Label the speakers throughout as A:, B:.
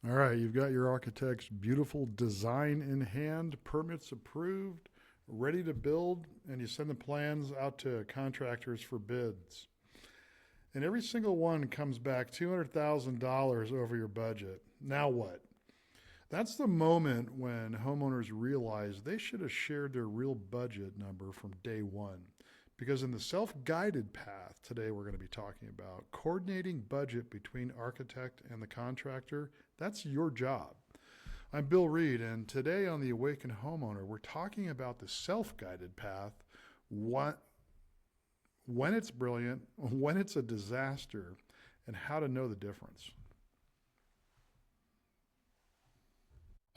A: All right, you've got your architect's beautiful design in hand, permits approved, ready to build, and you send the plans out to contractors for bids. And every single one comes back $200,000 over your budget. Now what? That's the moment when homeowners realize they should have shared their real budget number from day one. Because in the self guided path today, we're going to be talking about coordinating budget between architect and the contractor. That's your job. I'm Bill Reed, and today on the Awakened Homeowner, we're talking about the self guided path, what, when it's brilliant, when it's a disaster, and how to know the difference.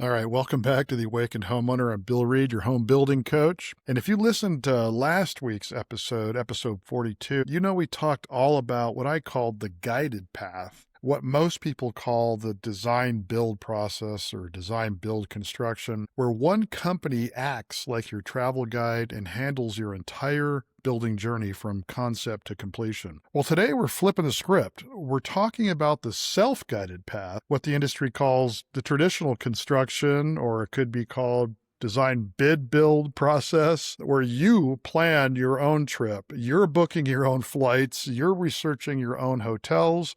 A: All right, welcome back to the Awakened Homeowner. I'm Bill Reed, your home building coach. And if you listened to last week's episode 42, you know we talked all about what I called the guided path, what most people call the design build process or design build construction, where one company acts like your travel guide and handles your entire building journey from concept to completion. Well, today we're flipping the script. We're talking about the self-guided path, what the industry calls the traditional construction, or it could be called design bid build process, where you plan your own trip, you're booking your own flights, you're researching your own hotels,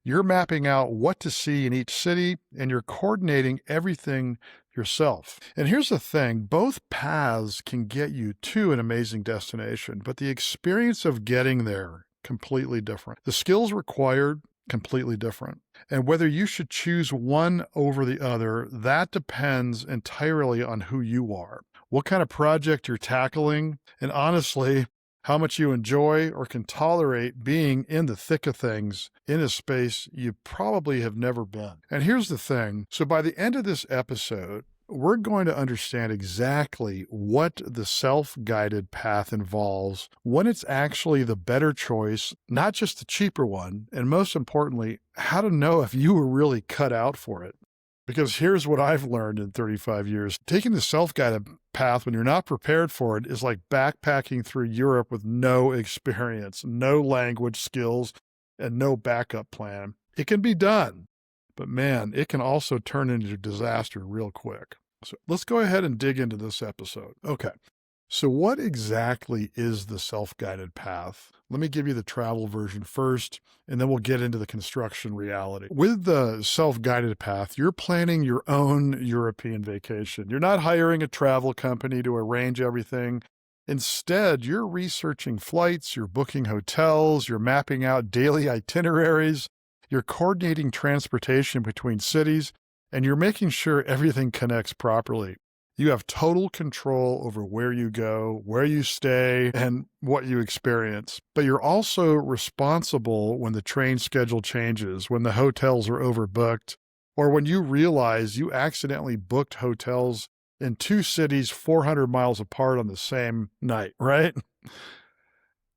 A: you're mapping out what to see in each city, and you're coordinating everything yourself. And here's the thing, both paths can get you to an amazing destination, but the experience of getting there, completely different. The skills required, completely different. And whether you should choose one over the other, that depends entirely on who you are, what kind of project you're tackling, and honestly, how much you enjoy or can tolerate being in the thick of things in a space you probably have never been. And here's the thing. So by the end of this episode, we're going to understand exactly what the self-guided path involves, when it's actually the better choice, not just the cheaper one, and most importantly, how to know if you were really cut out for it. Because here's what I've learned in 35 years. Taking the self-guided path when you're not prepared for it is like backpacking through Europe with no experience, no language skills, and no backup plan. It can be done, but man, it can also turn into disaster real quick. So let's go ahead and dig into this episode. Okay. So what exactly is the self-guided path? Let me give you the travel version first, and then we'll get into the construction reality. With the self-guided path, you're planning your own European vacation. You're not hiring a travel company to arrange everything. Instead, you're researching flights, you're booking hotels, you're mapping out daily itineraries, you're coordinating transportation between cities, and you're making sure everything connects properly. You have total control over where you go, where you stay, and what you experience. But you're also responsible when the train schedule changes, when the hotels are overbooked, or when you realize you accidentally booked hotels in two cities 400 miles apart on the same night, right?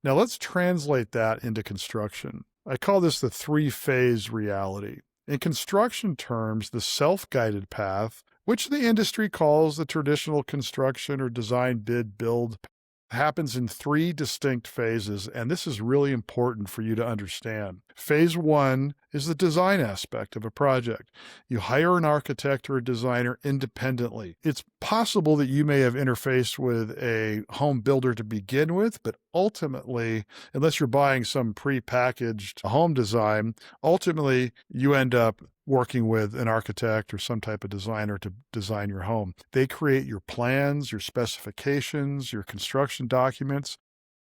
A: Now let's translate that into construction. I call this the three-phase reality. In construction terms, the self-guided path, which the industry calls the traditional construction or design bid build, happens in three distinct phases, and this is really important for you to understand. Phase one is the design aspect of a project. You hire an architect or a designer independently. It's possible that you may have interfaced with a home builder to begin with, but ultimately, unless you're buying some pre-packaged home design, ultimately you end up working with an architect or some type of designer to design your home. They create your plans, your specifications, your construction documents.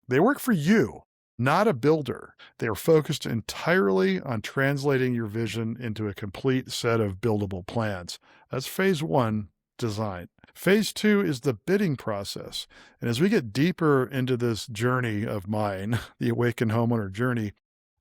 A: They work for you, not a builder. They are focused entirely on translating your vision into a complete set of buildable plans. That's phase one, design. Phase two is the bidding process. And as we get deeper into this journey of mine, the Awakened Homeowner journey,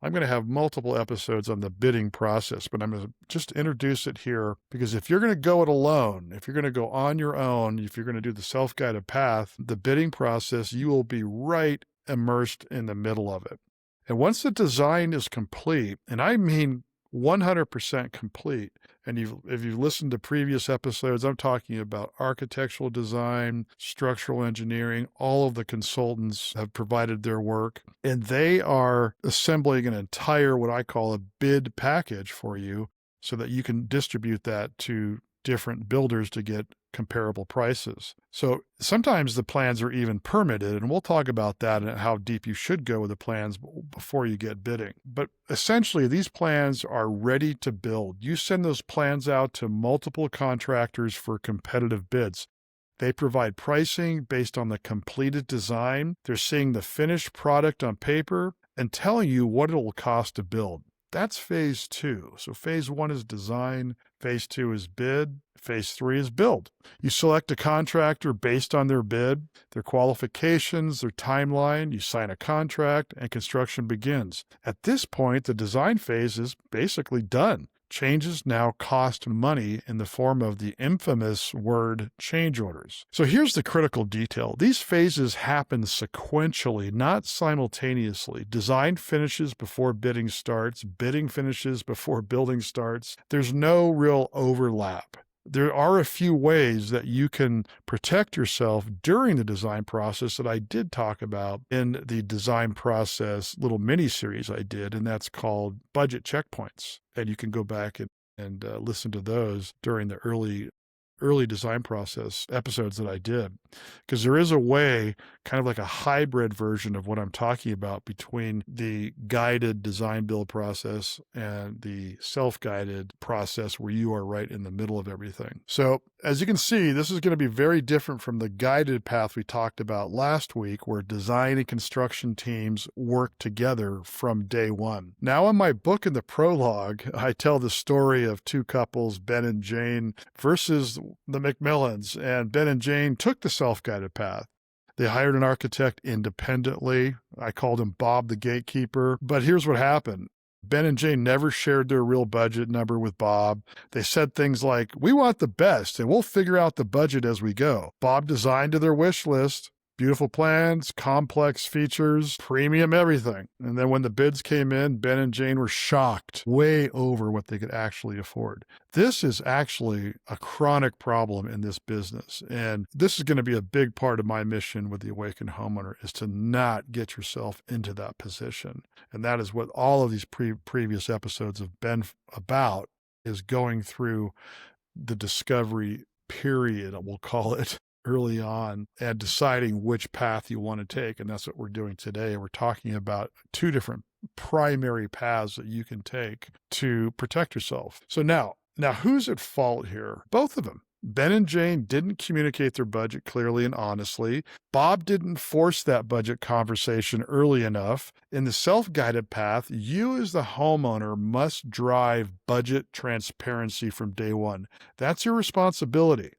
A: I'm going to have multiple episodes on the bidding process, but I'm going to just introduce it here because if you're going to go it alone, if you're going to go on your own, if you're going to do the self-guided path, the bidding process, you will be right immersed in the middle of it. And once the design is complete, and I mean 100% complete, and if you've listened to previous episodes, I'm talking about architectural design, structural engineering, all of the consultants have provided their work, and they are assembling an entire, what I call a bid package for you, so that you can distribute that to different builders to get comparable prices. So sometimes the plans are even permitted, and we'll talk about that and how deep you should go with the plans before you get bidding. But essentially, these plans are ready to build. You send those plans out to multiple contractors for competitive bids. They provide pricing based on the completed design. They're seeing the finished product on paper and telling you what it will cost to build. That's phase 2. So phase 1 is design, phase 2 is bid, phase 3 is build. You select a contractor based on their bid, their qualifications, their timeline, you sign a contract, and construction begins. At this point, the design phase is basically done. Changes now cost money in the form of the infamous word change orders. So here's the critical detail. These phases happen sequentially, not simultaneously. Design finishes before bidding starts. Bidding finishes before building starts. There's no real overlap. There are a few ways that you can protect yourself during the design process that I did talk about in the design process little mini series I did, and that's called budget checkpoints. And you can go back and listen to those during the early design process episodes that I did, because there is a way, kind of like a hybrid version of what I'm talking about between the guided design build process and the self-guided process where you are right in the middle of everything. So as you can see, this is going to be very different from the guided path we talked about last week, where design and construction teams work together from day one. Now in my book, in the prologue, I tell the story of two couples, Ben and Jane, versus the McMillans, and Ben and Jane took the self-guided path. They hired an architect independently. I called him Bob the gatekeeper. But here's what happened. Ben and Jane never shared their real budget number with Bob. They said things like, "We want the best, and we'll figure out the budget as we go." Bob designed to their wish list. Beautiful plans, complex features, premium everything. And then when the bids came in, Ben and Jane were shocked, way over what they could actually afford. This is actually a chronic problem in this business. And this is going to be a big part of my mission with the Awakened Homeowner, is to not get yourself into that position. And that is what all of these previous episodes have been about, is going through the discovery period, we'll call it, early on, and deciding which path you want to take. And that's what we're doing today. We're talking about two different primary paths that you can take to protect yourself. So now who's at fault here? Both of them. Ben and Jane didn't communicate their budget clearly and honestly. Bob didn't force that budget conversation early enough. In the self-guided path, you as the homeowner must drive budget transparency from day one. That's your responsibility.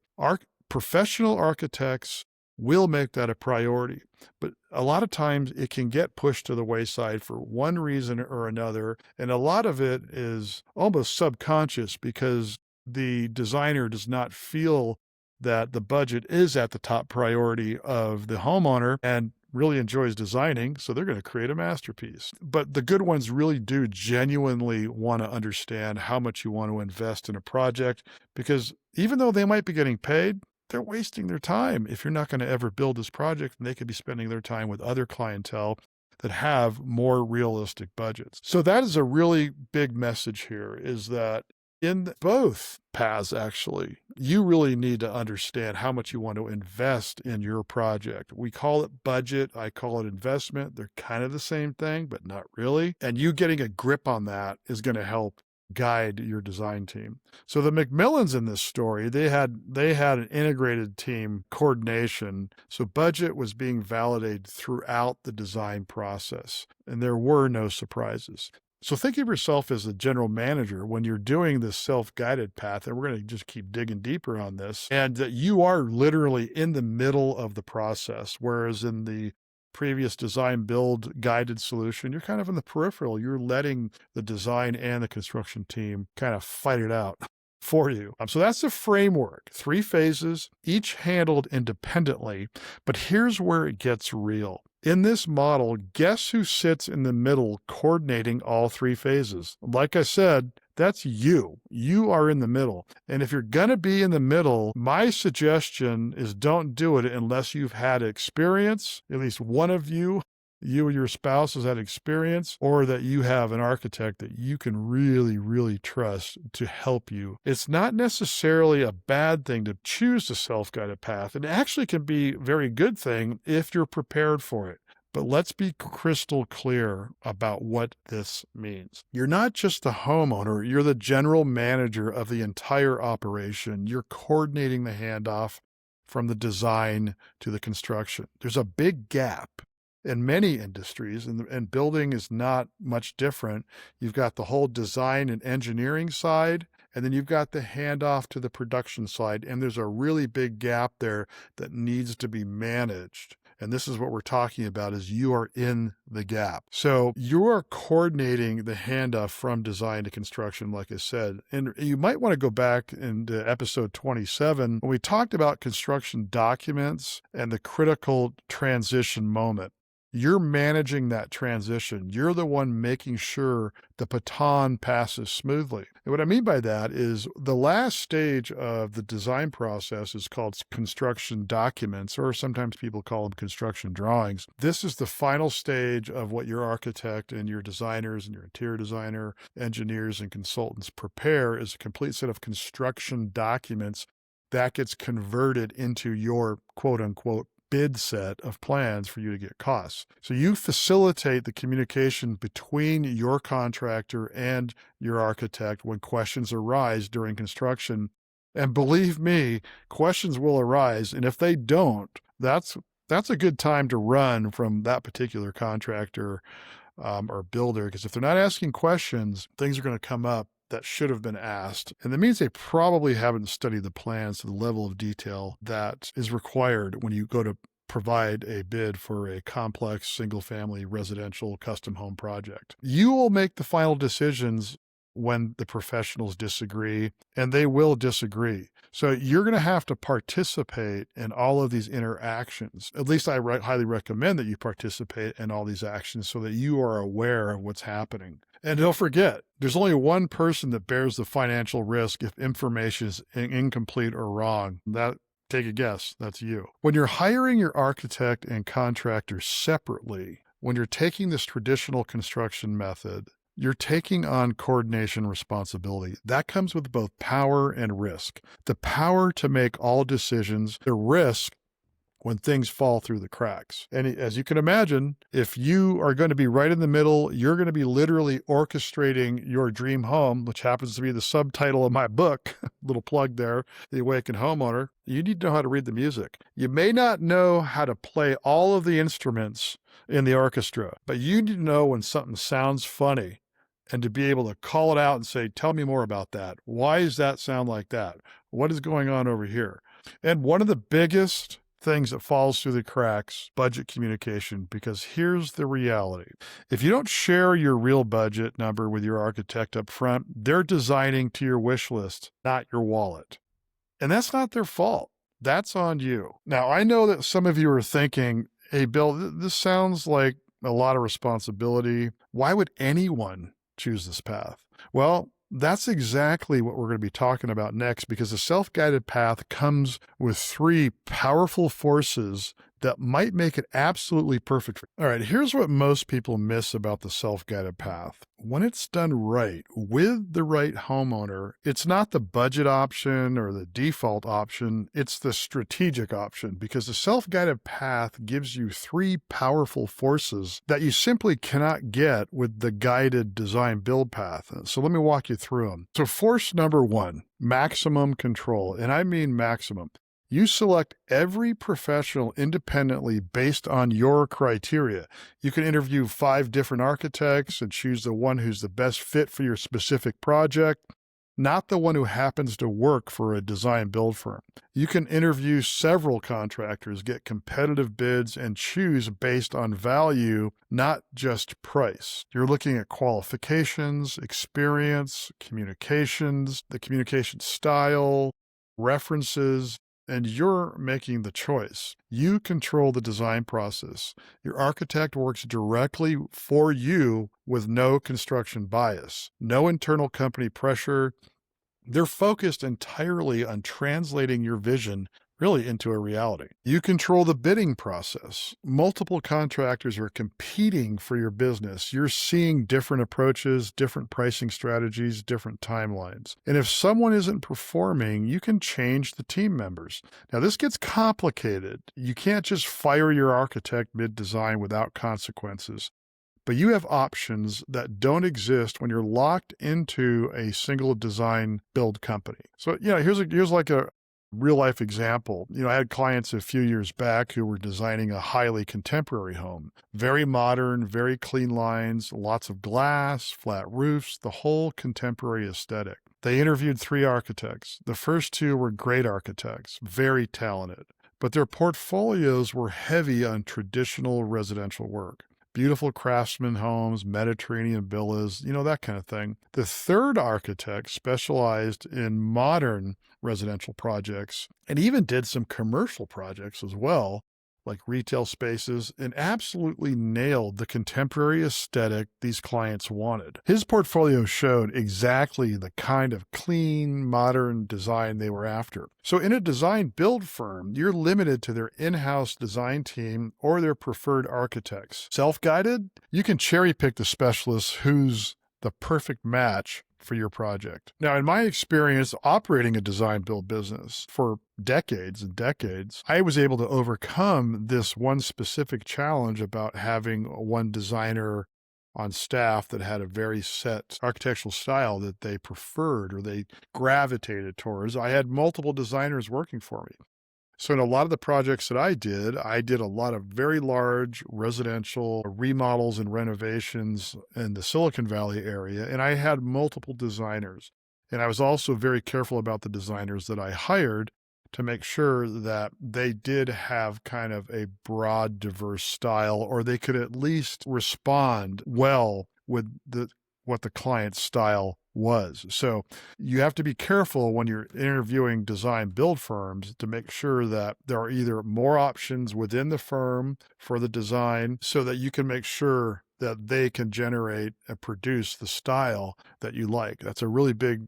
A: Professional architects will make that a priority, but a lot of times it can get pushed to the wayside for one reason or another, and a lot of it is almost subconscious because the designer does not feel that the budget is at the top priority of the homeowner and really enjoys designing, so they're going to create a masterpiece. But the good ones really do genuinely want to understand how much you want to invest in a project, because even though they might be getting paid, they're wasting their time if you're not going to ever build this project, and they could be spending their time with other clientele that have more realistic budgets. So that is a really big message here, is that in both paths, actually, you really need to understand how much you want to invest in your project. We call it budget. I call it investment. They're kind of the same thing, but not really. And you getting a grip on that is going to help guide your design team. So the McMillans in this story, they had an integrated team coordination. So budget was being validated throughout the design process, and there were no surprises. So think of yourself as a general manager when you're doing this self-guided path, and we're going to just keep digging deeper on this, and that you are literally in the middle of the process, whereas in the previous design build guided solution, you're kind of in the peripheral. You're letting the design and the construction team kind of fight it out for you. So that's the framework. 3 phases, each handled independently. But here's where it gets real. In this model, guess who sits in the middle coordinating all 3 phases? Like I said, that's you. You are in the middle. And if you're going to be in the middle, my suggestion is don't do it unless you've had experience, at least one of you you and your spouse has had experience, or that you have an architect that you can really, really trust to help you. It's not necessarily a bad thing to choose the self-guided path. It actually can be a very good thing if you're prepared for it. But let's be crystal clear about what this means. You're not just the homeowner, you're the general manager of the entire operation. You're coordinating the handoff from the design to the construction. There's a big gap in many industries, and building is not much different. You've got the whole design and engineering side, and then you've got the handoff to the production side, and there's a really big gap there that needs to be managed. And this is what we're talking about, is you are in the gap. So you are coordinating the handoff from design to construction, like I said. And you might want to go back into episode 27 when we talked about construction documents and the critical transition moment. You're managing that transition. You're the one making sure the baton passes smoothly. And what I mean by that is the last stage of the design process is called construction documents, or sometimes people call them construction drawings. This is the final stage of what your architect and your designers and your interior designer, engineers, and consultants prepare, is a complete set of construction documents that gets converted into your quote unquote bid set of plans for you to get costs. So you facilitate the communication between your contractor and your architect when questions arise during construction. And believe me, questions will arise. And if they don't, that's a good time to run from that particular contractor or builder, because if they're not asking questions, things are going to come up that should have been asked. And that means they probably haven't studied the plans to the level of detail that is required when you go to provide a bid for a complex single-family residential custom home project. You will make the final decisions when the professionals disagree, and they will disagree. So you're going to have to participate in all of these interactions. At least I highly recommend that you participate in all these actions so that you are aware of what's happening. And don't forget, there's only one person that bears the financial risk if information is incomplete or wrong. Take a guess, that's you. When you're hiring your architect and contractor separately, when you're taking this traditional construction method, you're taking on coordination responsibility. That comes with both power and risk. The power to make all decisions, the risk when things fall through the cracks. And as you can imagine, if you are going to be right in the middle, you're going to be literally orchestrating your dream home, which happens to be the subtitle of my book, little plug there, The Awakened Homeowner. You need to know how to read the music. You may not know how to play all of the instruments in the orchestra, but you need to know when something sounds funny and to be able to call it out and say, tell me more about that. Why does that sound like that? What is going on over here? And one of the biggest things that falls through the cracks, budget communication, because here's the reality. If you don't share your real budget number with your architect up front, they're designing to your wish list, not your wallet. And that's not their fault. That's on you. Now, I know that some of you are thinking, hey, Bill, this sounds like a lot of responsibility. Why would anyone choose this path? Well, that's exactly what we're going to be talking about next, because the self-guided path comes with three powerful forces that might make it absolutely perfect. All right, here's what most people miss about the self-guided path. When it's done right, with the right homeowner, it's not the budget option or the default option, it's the strategic option, because the self-guided path gives you three powerful forces that you simply cannot get with the guided design build path. So let me walk you through them. So force number one, maximum control, and I mean maximum. You select every professional independently based on your criteria. You can interview 5 different architects and choose the one who's the best fit for your specific project, not the one who happens to work for a design build firm. You can interview several contractors, get competitive bids, and choose based on value, not just price. You're looking at qualifications, experience, communications, the communication style, references, and you're making the choice. You control the design process. Your architect works directly for you with no construction bias, no internal company pressure. They're focused entirely on translating your vision really into a reality. You control the bidding process. Multiple contractors are competing for your business. You're seeing different approaches, different pricing strategies, different timelines. And if someone isn't performing, you can change the team members. Now, this gets complicated. You can't just fire your architect mid-design without consequences. But you have options that don't exist when you're locked into a single design build company. So, here's like a real life example. I had clients a few years back who were designing a highly contemporary home, very modern, very clean lines, lots of glass, flat roofs, the whole contemporary aesthetic. They interviewed 3 architects. The first 2 were great architects, very talented, but their portfolios were heavy on traditional residential work. Beautiful craftsman homes, Mediterranean villas, that kind of thing. The third architect specialized in modern residential projects and even did some commercial projects as well, like retail spaces, and absolutely nailed the contemporary aesthetic these clients wanted. His portfolio showed exactly the kind of clean, modern design they were after. So in a design build firm, you're limited to their in-house design team or their preferred architects. Self-guided, you can cherry pick the specialist who's the perfect match for your project. Now, in my experience operating a design build business for decades and decades, I was able to overcome this one specific challenge about having one designer on staff that had a very set architectural style that they preferred or they gravitated towards. I had multiple designers working for me. So in a lot of the projects that I did a lot of very large residential remodels and renovations in the Silicon Valley area, and I had multiple designers. And I was also very careful about the designers that I hired to make sure that they did have kind of a broad, diverse style, or they could at least respond well with what the client's style was. So you have to be careful when you're interviewing design build firms to make sure that there are either more options within the firm for the design so that you can make sure that they can generate and produce the style that you like. That's a really big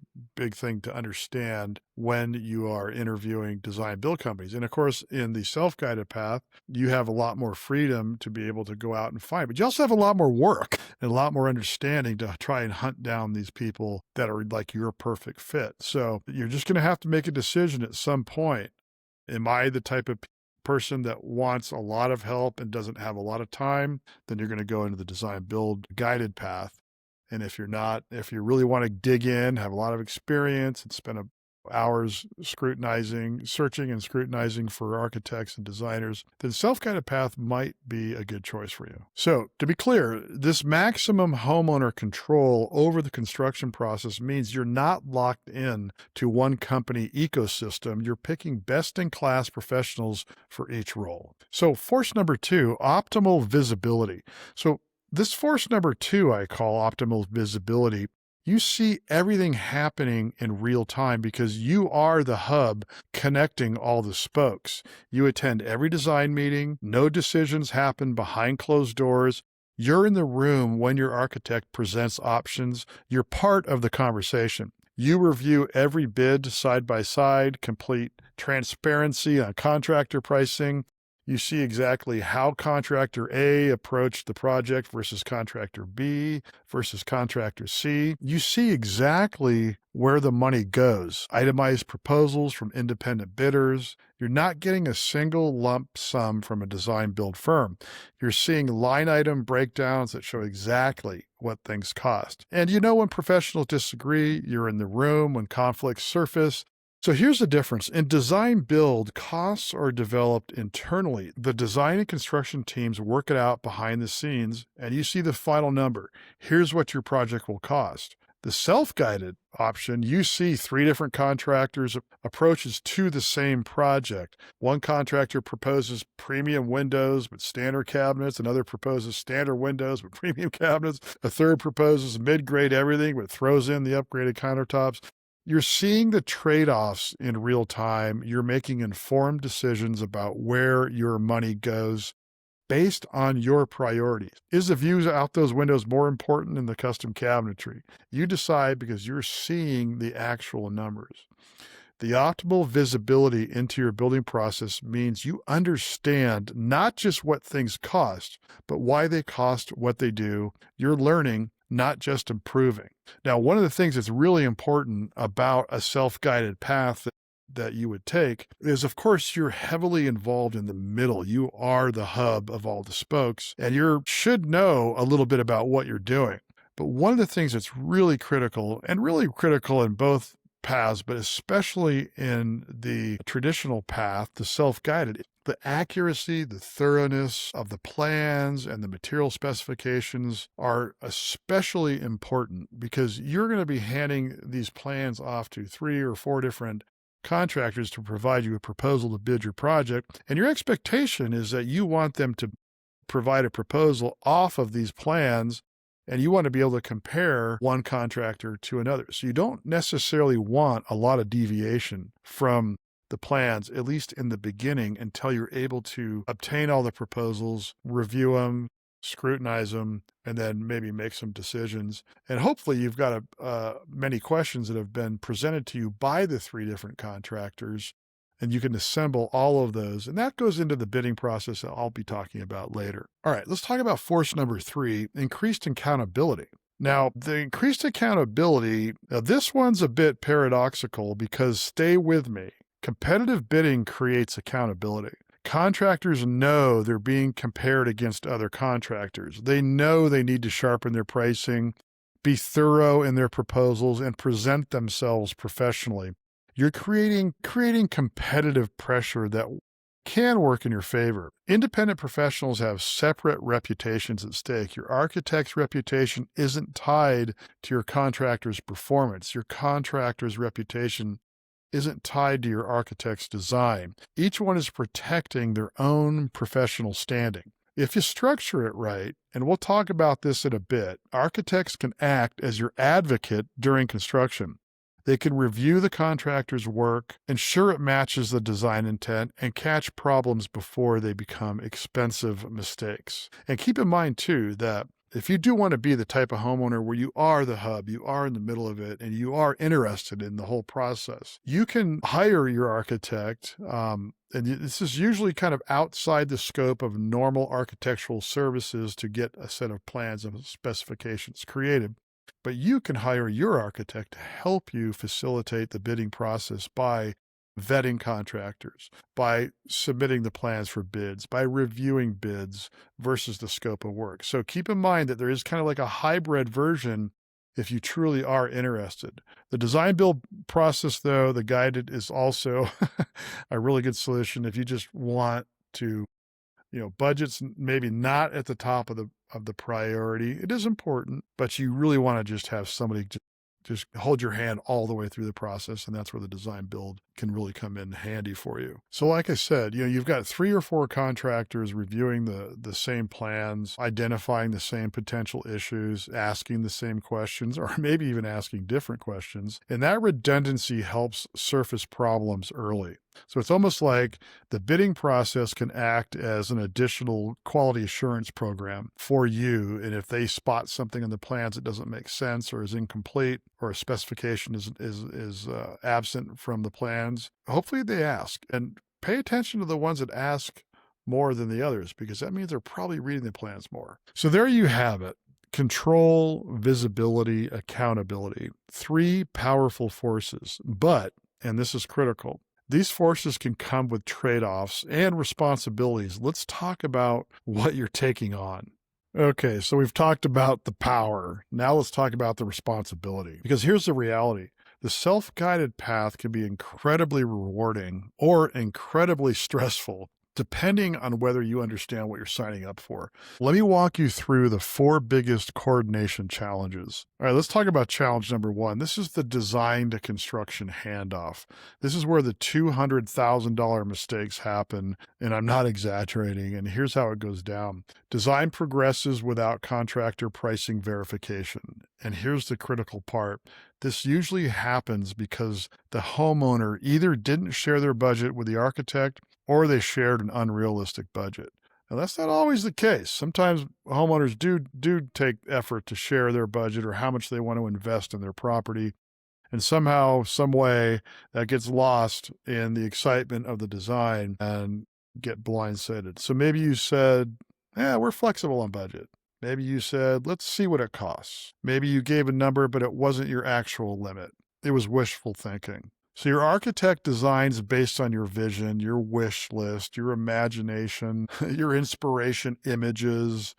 A: thing to understand when you are interviewing design build companies. And of course, in the self-guided path, you have a lot more freedom to be able to go out and find, but you also have a lot more work and a lot more understanding to try and hunt down these people that are like your perfect fit. So you're just going to have to make a decision at some point. Am I the type of person that wants a lot of help and doesn't have a lot of time? Then you're going to go into the design build guided path. And if you're not, if you really want to dig in, have a lot of experience and spend hours searching and scrutinizing for architects and designers, then self-guided path might be a good choice for you. So to be clear, this maximum homeowner control over the construction process means you're not locked in to one company ecosystem. You're picking best-in-class professionals for each role. So force number 2, optimal visibility. So this force number 2, I call optimal visibility. You see everything happening in real time because you are the hub connecting all the spokes. You attend every design meeting. No decisions happen behind closed doors. You're in the room when your architect presents options. You're part of the conversation. You review every bid side by side, complete transparency on contractor pricing. You see exactly how contractor A approached the project versus contractor B versus contractor C. You see exactly where the money goes. Itemized proposals from independent bidders. You're not getting a single lump sum from a design build firm. You're seeing line item breakdowns that show exactly what things cost. And when professionals disagree, you're in the room when conflicts surface. So here's the difference. In design build, costs are developed internally. The design and construction teams work it out behind the scenes, and you see the final number. Here's what your project will cost. The self-guided option, you see 3 different contractors' approaches to the same project. One contractor proposes premium windows with standard cabinets. Another proposes standard windows with premium cabinets. A third proposes mid-grade everything but throws in the upgraded countertops. You're seeing the trade-offs in real time. You're making informed decisions about where your money goes based on your priorities. Is the views out those windows more important than the custom cabinetry? You decide because you're seeing the actual numbers. The optimal visibility into your building process means you understand not just what things cost, but why they cost what they do. You're learning, not just improving. Now, one of the things that's really important about a self-guided path that you would take is, of course, you're heavily involved in the middle. You are the hub of all the spokes, and you should know a little bit about what you're doing. But one of the things that's really critical, and really critical in both paths, but especially in the traditional path, the self-guided, the accuracy, the thoroughness of the plans and the material specifications are especially important, because you're going to be handing these plans off to 3 or 4 different contractors to provide you a proposal to bid your project. And your expectation is that you want them to provide a proposal off of these plans, and you want to be able to compare one contractor to another. So you don't necessarily want a lot of deviation from the plans, at least in the beginning, until you're able to obtain all the proposals, review them, scrutinize them, and then maybe make some decisions. And hopefully you've got many questions that have been presented to you by the 3 different contractors, and you can assemble all of those. And that goes into the bidding process that I'll be talking about later. All right, let's talk about force number 3, increased accountability. Now, the increased accountability, now this one's a bit paradoxical, because stay with me. Competitive bidding creates accountability. Contractors know they're being compared against other contractors. They know they need to sharpen their pricing, be thorough in their proposals, and present themselves professionally. You're creating competitive pressure that can work in your favor. Independent professionals have separate reputations at stake. Your architect's reputation isn't tied to your contractor's performance. Your contractor's reputation isn't tied to your architect's design. Each one is protecting their own professional standing. If you structure it right, and we'll talk about this in a bit, architects can act as your advocate during construction. They can review the contractor's work, ensure it matches the design intent, and catch problems before they become expensive mistakes. And keep in mind, too, that if you do want to be the type of homeowner where you are the hub, you are in the middle of it, and you are interested in the whole process, you can hire your architect. And this is usually kind of outside the scope of normal architectural services to get a set of plans and specifications created. But you can hire your architect to help you facilitate the bidding process by vetting contractors, by submitting the plans for bids, by reviewing bids versus the scope of work. So keep in mind that there is kind of like a hybrid version if you truly are interested. The design build process, though, the guided, is also a really good solution if you just want to, budget's maybe not at the top of the priority. It is important, but you really want to just have somebody just hold your hand all the way through the process, and that's where the design build can really come in handy for you. So like I said, you've got 3 or 4 contractors reviewing the same plans, identifying the same potential issues, asking the same questions, or maybe even asking different questions. And that redundancy helps surface problems early. So it's almost like the bidding process can act as an additional quality assurance program for you. And if they spot something in the plans that doesn't make sense or is incomplete, or a specification is absent from the plans, hopefully they ask. And pay attention to the ones that ask more than the others, because that means they're probably reading the plans more. So there you have it. Control, visibility, accountability. 3 powerful forces. But, and this is critical, these forces can come with trade-offs and responsibilities. Let's talk about what you're taking on. Okay, so we've talked about the power. Now let's talk about the responsibility. Because here's the reality. The self-guided path can be incredibly rewarding or incredibly stressful, depending on whether you understand what you're signing up for. Let me walk you through the 4 biggest coordination challenges. All right, let's talk about challenge number 1. This is the design to construction handoff. This is where the $200,000 mistakes happen, and I'm not exaggerating, and here's how it goes down. Design progresses without contractor pricing verification. And here's the critical part. This usually happens because the homeowner either didn't share their budget with the architect, or they shared an unrealistic budget. Now, that's not always the case. Sometimes homeowners do take effort to share their budget or how much they want to invest in their property. And somehow, some way that gets lost in the excitement of the design and get blindsided. So maybe you said, yeah, we're flexible on budget. Maybe you said, let's see what it costs. Maybe you gave a number, but it wasn't your actual limit. It was wishful thinking. So your architect designs based on your vision, your wish list, your imagination, your inspiration images,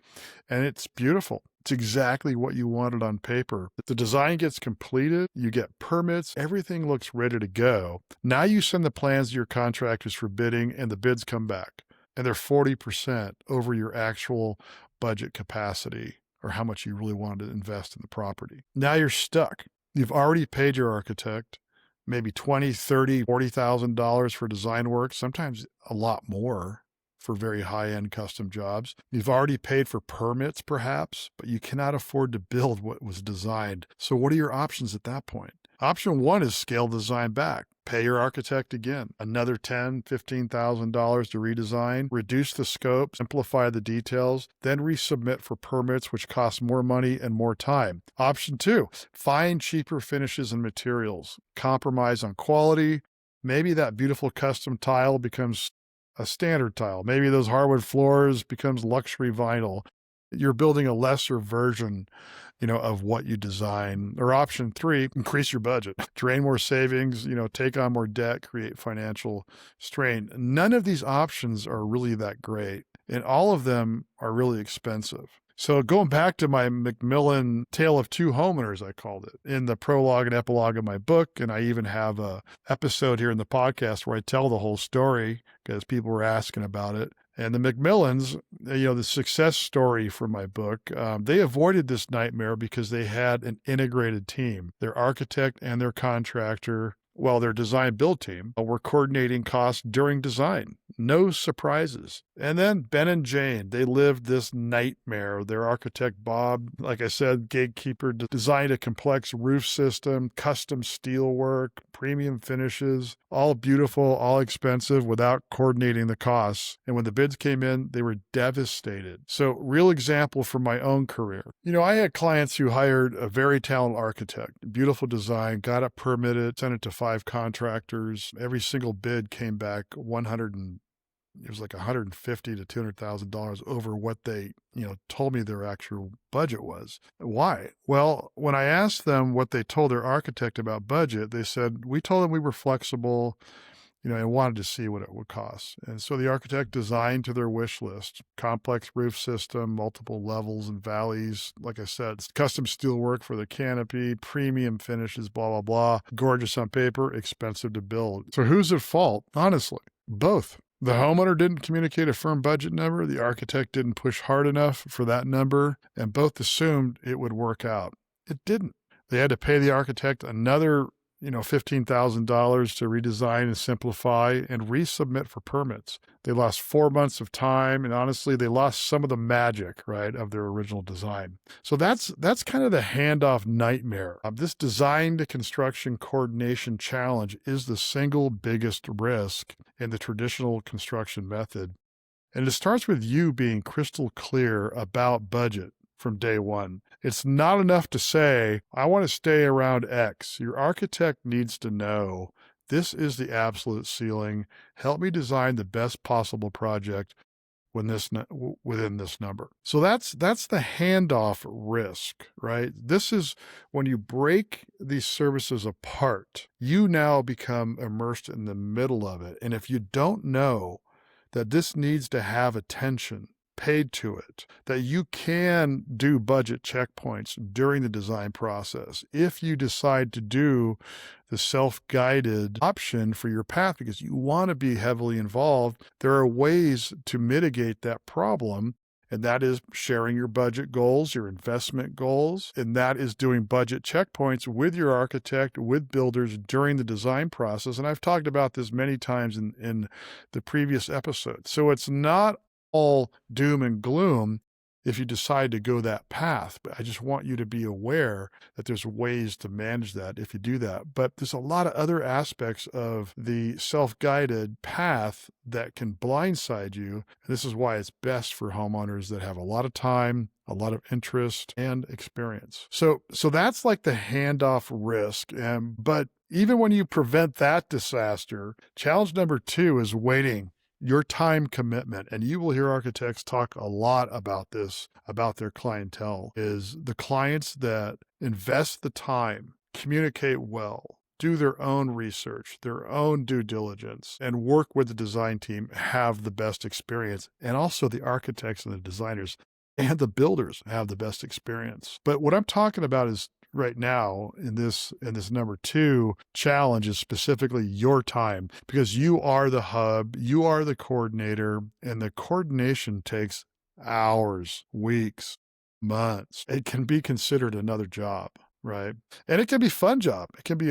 A: and it's beautiful. It's exactly what you wanted on paper. If the design gets completed, you get permits, everything looks ready to go. Now you send the plans to your contractors for bidding, and the bids come back, and they're 40% over your actual budget capacity or how much you really wanted to invest in the property. Now you're stuck. You've already paid your architect maybe $20,000, $30,000, $40,000 for design work, sometimes a lot more for very high-end custom jobs. You've already paid for permits, perhaps, but you cannot afford to build what was designed. So what are your options at that point? Option one is scale the design back. Pay your architect again, another $10,000, $15,000 to redesign, reduce the scope, simplify the details, then resubmit for permits, which cost more money and more time. Option two, find cheaper finishes and materials, compromise on quality. Maybe that beautiful custom tile becomes a standard tile. Maybe those hardwood floors becomes luxury vinyl. You're building a lesser version, of what you design. Or option three, increase your budget, drain more savings, take on more debt, create financial strain. None of these options are really that great, and all of them are really expensive. So going back to my Macmillan Tale of Two Homeowners, I called it, in the prologue and epilogue of my book, and I even have a episode here in the podcast where I tell the whole story because people were asking about it. And the Macmillans, the success story for my book, they avoided this nightmare because they had an integrated team. Their architect and their contractor, their design build team, were coordinating costs during design. No surprises. And then Ben and Jane, they lived this nightmare. Their architect, Bob, like I said, gatekeeper, designed a complex roof system, custom steel work, premium finishes, all beautiful, all expensive without coordinating the costs. And when the bids came in, they were devastated. So real example from my own career. I had clients who hired a very talented architect, beautiful design, got it permitted, sent it to 5 contractors. Every single bid came back it was like $150,000 to $200,000 over what they, told me their actual budget was. Why? Well, when I asked them what they told their architect about budget, they said, we told them we were flexible, and wanted to see what it would cost. And so the architect designed to their wish list, complex roof system, multiple levels and valleys. Like I said, custom steel work for the canopy, premium finishes, blah, blah, blah. Gorgeous on paper, expensive to build. So who's at fault? Honestly, both. The homeowner didn't communicate a firm budget number. The architect didn't push hard enough for that number, and both assumed it would work out. It didn't. They had to pay the architect another $15,000 to redesign and simplify and resubmit for permits. They lost 4 months of time, and honestly, they lost some of the magic, right, of their original design. So that's kind of the handoff nightmare. This design to construction coordination challenge is the single biggest risk in the traditional construction method. And it starts with you being crystal clear about budget from day one. It's not enough to say, I want to stay around X. Your architect needs to know this is the absolute ceiling. Help me design the best possible project within this number. So that's the handoff risk, right? This is when you break these services apart, you now become immersed in the middle of it. And if you don't know that this needs to have attention paid to it, that you can do budget checkpoints during the design process if you decide to do the self-guided option for your path because you want to be heavily involved. There are ways to mitigate that problem, and that is sharing your budget goals, your investment goals, and that is doing budget checkpoints with your architect, with builders during the design process. And I've talked about this many times in the previous episodes. So it's not all doom and gloom. if you decide to go that path. But I just want you to be aware that there's ways to manage that if you do that. But there's a lot of other aspects of the self-guided path that can blindside you. This is why it's best for homeowners that have a lot of time, a lot of interest and experience. So that's like the handoff risk. But even when you prevent that disaster, challenge number 2 is waiting. Your time commitment, and you will hear architects talk a lot about this, about their clientele, is the clients that invest the time, communicate well, do their own research, their own due diligence, and work with the design team have the best experience. And also the architects and the designers and the builders have the best experience. But what I'm talking about is right now in this number 2 challenge is specifically your time, because you are the hub, you are the coordinator, and the coordination takes hours, weeks, months. It can be considered another job, right? And it can be a fun job. It can be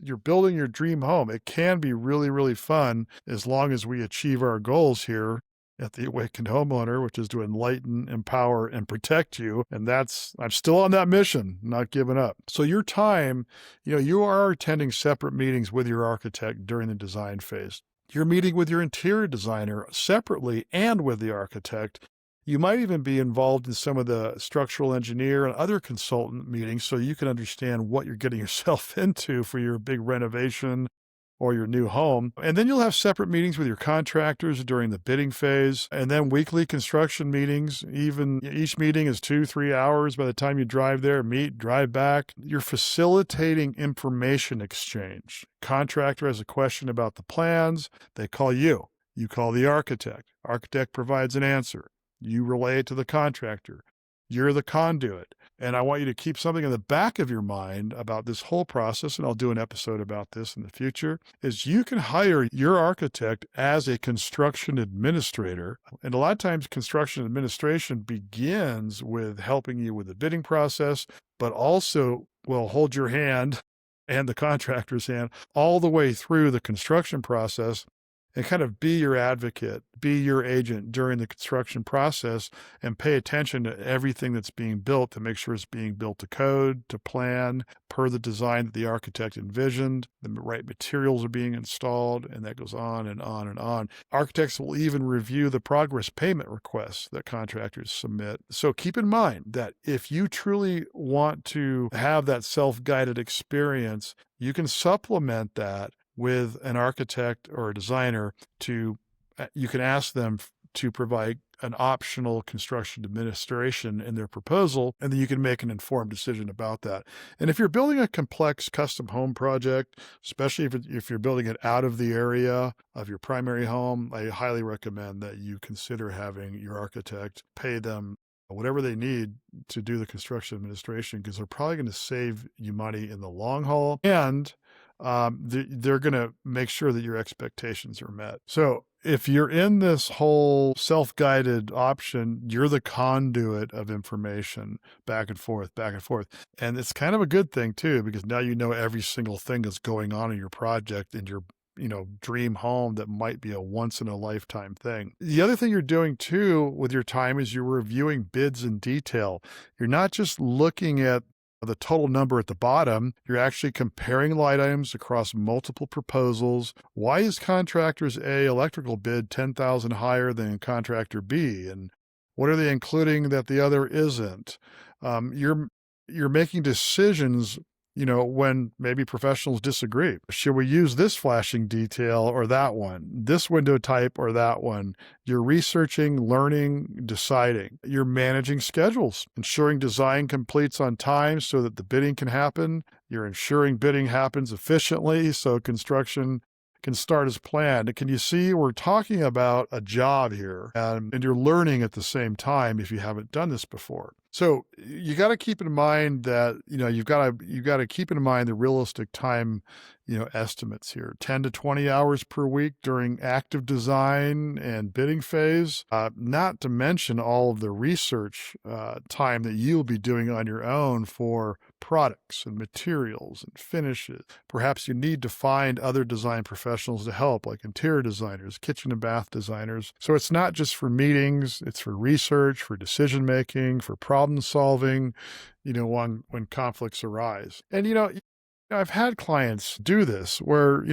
A: you're building your dream home. It can be really, really fun as long as we achieve our goals here at the Awakened Homeowner, which is to enlighten, empower, and protect you. And I'm still on that mission, not giving up. So your time, you are attending separate meetings with your architect during the design phase. You're meeting with your interior designer separately and with the architect. You might even be involved in some of the structural engineer and other consultant meetings so you can understand what you're getting yourself into for your big renovation or your new home. And then you'll have separate meetings with your contractors during the bidding phase, and then weekly construction meetings. Even each meeting is 2-3 hours by the time you drive there, meet, drive back. You're facilitating information exchange. Contractor has a question about the plans, they call you. You call the architect. Architect provides an answer. You relay it to the contractor. You're the conduit. And I want you to keep something in the back of your mind about this whole process, and I'll do an episode about this in the future, is you can hire your architect as a construction administrator. And a lot of times construction administration begins with helping you with the bidding process, but also will hold your hand and the contractor's hand all the way through the construction process and kind of be your advocate, be your agent during the construction process, and pay attention to everything that's being built to make sure it's being built to code, to plan, per the design that the architect envisioned, the right materials are being installed, and that goes on and on and on. Architects will even review the progress payment requests that contractors submit. So keep in mind that if you truly want to have that self-guided experience, you can supplement that with an architect or a designer. You can ask them to provide an optional construction administration in their proposal, and then you can make an informed decision about that. And if you're building a complex custom home project, especially if you're building it out of the area of your primary home, I highly recommend that you consider having your architect pay them whatever they need to do the construction administration, because they're probably going to save you money in the long haul, and they're going to make sure that your expectations are met. So if you're in this whole self-guided option, you're the conduit of information back and forth, back and forth. And it's kind of a good thing too, because now you know every single thing that's going on in your project and your dream home that might be a once in a lifetime thing. The other thing you're doing too with your time is you're reviewing bids in detail. You're not just looking at the total number at the bottom. You're actually comparing light items across multiple proposals. Why is contractor's A electrical bid $10,000 higher than contractor B? And what are they including that the other isn't? You're making decisions when maybe professionals disagree. Should we use this flashing detail or that one? This window type or that one? You're researching, learning, deciding. You're managing schedules, ensuring design completes on time so that the bidding can happen. You're ensuring bidding happens efficiently so construction can start as planned. Can you see we're talking about a job here, and you're learning at the same time if you haven't done this before. So you got to keep in mind that, you've got to keep in mind the realistic time, estimates here, 10 to 20 hours per week during active design and bidding phase, not to mention all of the research time that you'll be doing on your own for products and materials and finishes. Perhaps you need to find other design professionals to help, like interior designers, kitchen and bath designers. So it's not just for meetings, it's for research, for decision making, for problem solving, when conflicts arise. And, I've had clients do this where,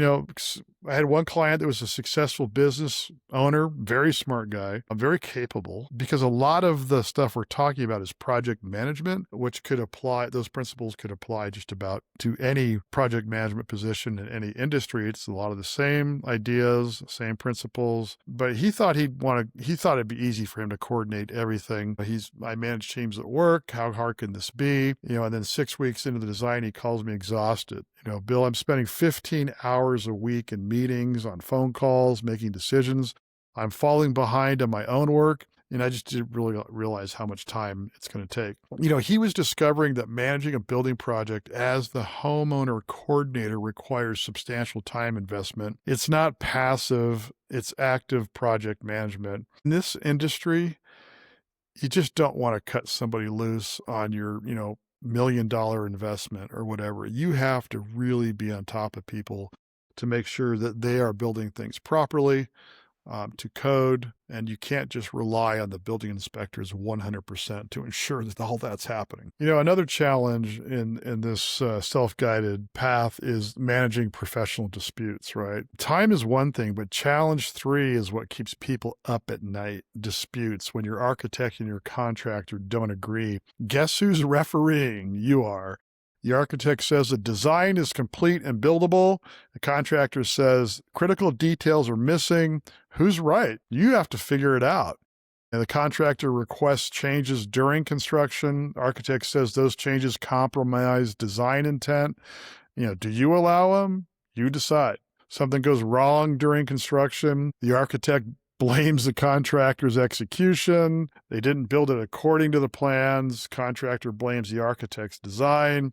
A: I had one client that was a successful business owner, very smart guy, very capable, because a lot of the stuff we're talking about is project management, which those principles could apply just about to any project management position in any industry. It's a lot of the same ideas, same principles, but he thought it'd be easy for him to coordinate everything. I manage teams at work. How hard can this be? And then 6 weeks into the design, he calls me exhausted. Bill, I'm spending 15 hours a week in meetings, on phone calls, making decisions. I'm falling behind on my own work, and I just didn't really realize how much time it's going to take. He was discovering that managing a building project as the homeowner coordinator requires substantial time investment. It's not passive, it's active project management. In this industry, you just don't want to cut somebody loose on your, $1 million investment or whatever. You have to really be on top of people to make sure that they are building things properly, to code, and you can't just rely on the building inspectors 100% to ensure that all that's happening. Another challenge in this self-guided path is managing professional disputes, right? Time is one thing, but challenge 3 is what keeps people up at night. Disputes. When your architect and your contractor don't agree, guess who's refereeing? You are. The architect says the design is complete and buildable. The contractor says critical details are missing. Who's right? You have to figure it out. And the contractor requests changes during construction. The architect says those changes compromise design intent. Do you allow them? You decide. Something goes wrong during construction. The architect blames the contractor's execution. They didn't build it according to the plans. Contractor blames the architect's design.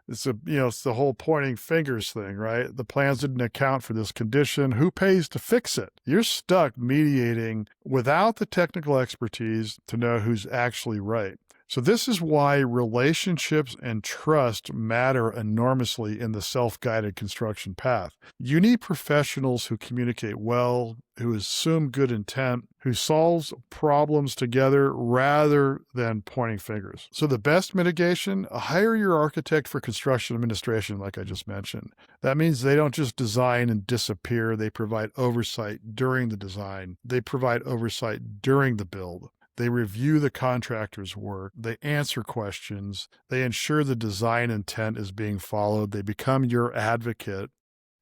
A: It's the whole pointing fingers thing, right? The plans didn't account for this condition. Who pays to fix it? You're stuck mediating without the technical expertise to know who's actually right. So this is why relationships and trust matter enormously in the self-guided construction path. You need professionals who communicate well, who assume good intent, who solves problems together rather than pointing fingers. So the best mitigation, hire your architect for construction administration, like I just mentioned. That means they don't just design and disappear. They provide oversight during the design. They provide oversight during the build. They review the contractor's work. They answer questions. They ensure the design intent is being followed. They become your advocate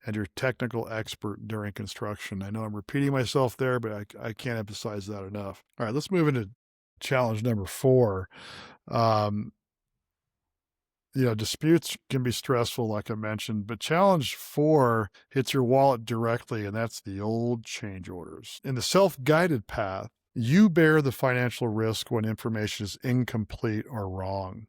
A: and your technical expert during construction. I know I'm repeating myself there, but I can't emphasize that enough. All right, let's move into challenge number 4. Disputes can be stressful, like I mentioned, but challenge 4 hits your wallet directly, and that's the old change orders. In the self-guided path, you bear the financial risk when information is incomplete or wrong.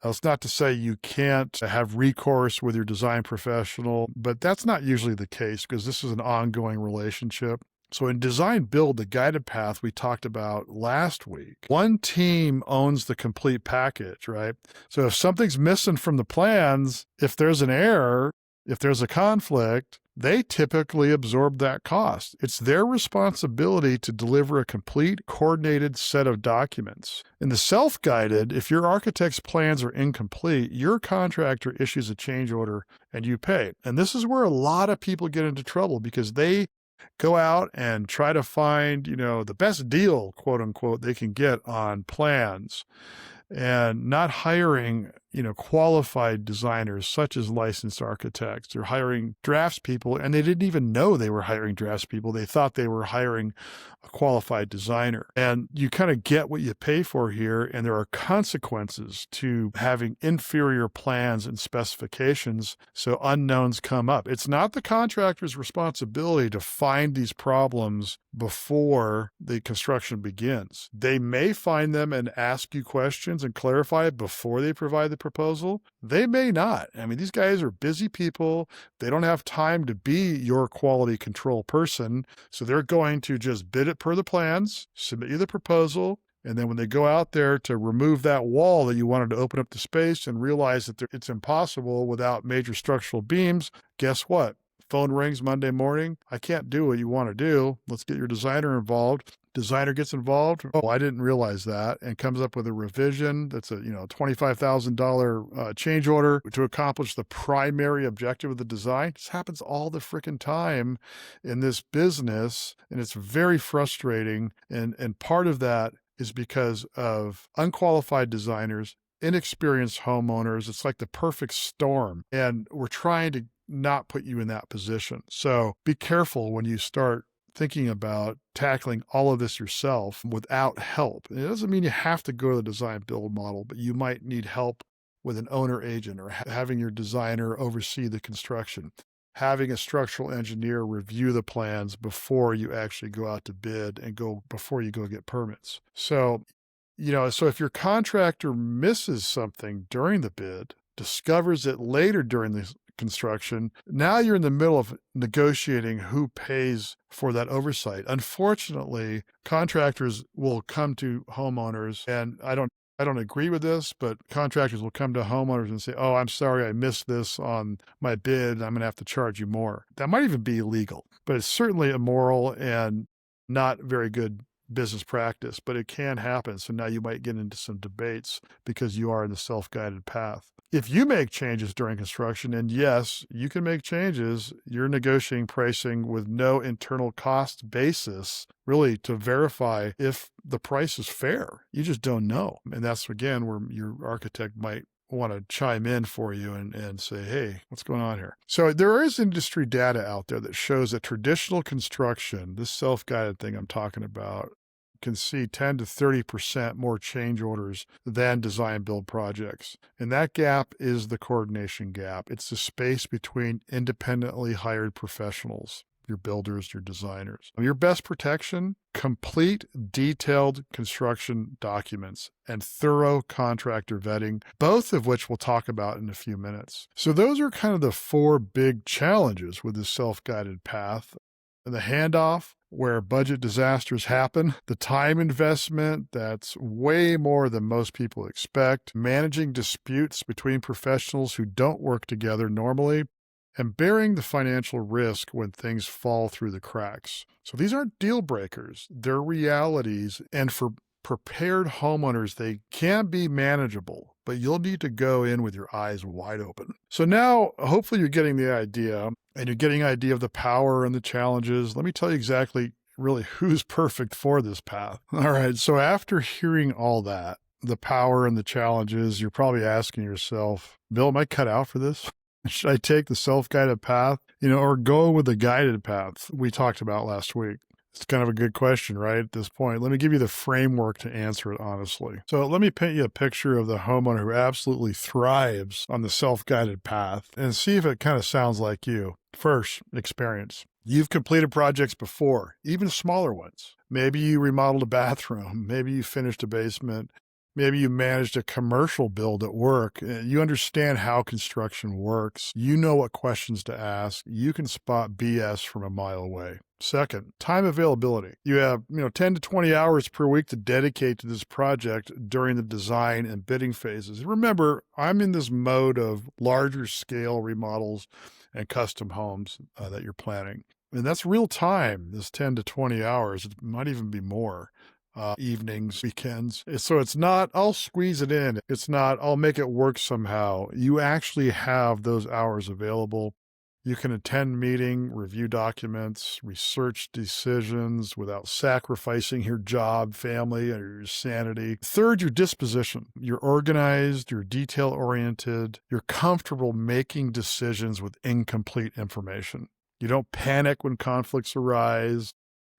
A: Now, it's not to say you can't have recourse with your design professional, but that's not usually the case because this is an ongoing relationship. So in design build, the guided path we talked about last week, one team owns the complete package, right? So if something's missing from the plans, if there's an error, if there's a conflict, they typically absorb that cost. It's their responsibility to deliver a complete, coordinated set of documents. In the self-guided, if your architect's plans are incomplete, your contractor issues a change order and you pay. And this is where a lot of people get into trouble because they go out and try to find, the best deal, quote unquote, they can get on plans and not hiring, qualified designers such as licensed architects. They're hiring draftspeople, and they didn't even know they were hiring draftspeople. They thought they were hiring a qualified designer. And you kind of get what you pay for here, and there are consequences to having inferior plans and specifications, so unknowns come up. It's not the contractor's responsibility to find these problems before the construction begins. They may find them and ask you questions and clarify it before they provide the proposal. They may not. I mean, these guys are busy people. They don't have time to be your quality control person. So they're going to just bid it per the plans, submit you the proposal, And then when they go out there to remove that wall that you wanted to open up the space and realize that it's impossible without major structural beams, guess what? Phone rings Monday morning. I can't do what you want to do. Let's get your designer involved. Designer gets involved. Oh, I didn't realize that, and comes up with a revision that's a $25,000 change order to accomplish the primary objective of the design. This happens all the freaking time in this business, and it's very frustrating. And part of that is because of unqualified designers, inexperienced homeowners. It's like the perfect storm, and we're trying to not put you in that position. So be careful when you start thinking about tackling all of this yourself without help. It doesn't mean you have to go to the design build model, but you might need help with an owner agent or having your designer oversee the construction, having a structural engineer review the plans before you actually go out to bid and before you go get permits. So if your contractor misses something during the bid, discovers it later during the construction, now you're in the middle of negotiating who pays for that oversight. Unfortunately, contractors will come to homeowners, and I don't agree with this, but contractors will come to homeowners and say, "Oh, I'm sorry, I missed this on my bid. I'm going to have to charge you more." That might even be illegal, but it's certainly immoral and not very good business practice, but it can happen. So now you might get into some debates because you are in the self-guided path. If you make changes during construction, and yes, you can make changes, you're negotiating pricing with no internal cost basis, really, to verify if the price is fair. You just don't know. And that's, again, where your architect might want to chime in for you and say, "Hey, what's going on here?" So there is industry data out there that shows that traditional construction, this self-guided thing I'm talking about, can see 10 to 30% more change orders than design build projects. And that gap is the coordination gap. It's the space between independently hired professionals, your builders, your designers. Your best protection: complete detailed construction documents and thorough contractor vetting, both of which we'll talk about in a few minutes. So those are kind of the four big challenges with this self-guided path. The handoff, where budget disasters happen, the time investment that's way more than most people expect, managing disputes between professionals who don't work together normally, and bearing the financial risk when things fall through the cracks. So these aren't deal breakers, they're realities, and for prepared homeowners, they can be manageable, but you'll need to go in with your eyes wide open. So now, hopefully you're getting the idea, and you're getting an idea of the power and the challenges. Let me tell you exactly really who's perfect for this path. All right, so after hearing all that, the power and the challenges, you're probably asking yourself, "Bill, am I cut out for this? Should I take the self-guided path, or go with the guided path we talked about last week?" It's kind of a good question, right? At this point, let me give you the framework to answer it honestly. So let me paint you a picture of the homeowner who absolutely thrives on the self-guided path and see if it kind of sounds like you. First, experience. You've completed projects before, even smaller ones. Maybe you remodeled a bathroom. Maybe you finished a basement. Maybe you managed a commercial build at work. You understand how construction works. You know what questions to ask. You can spot BS from a mile away. Second, time availability. You have 10 to 20 hours per week to dedicate to this project during the design and bidding phases. Remember, I'm in this mode of larger scale remodels and custom homes that you're planning. And that's real time, this 10 to 20 hours. It might even be more. Evenings, weekends. So it's not, "I'll squeeze it in." It's not, "I'll make it work somehow." You actually have those hours available. You can attend meeting, review documents, research decisions without sacrificing your job, family, or your sanity. Third, your disposition. You're organized, you're detail-oriented, you're comfortable making decisions with incomplete information. You don't panic when conflicts arise.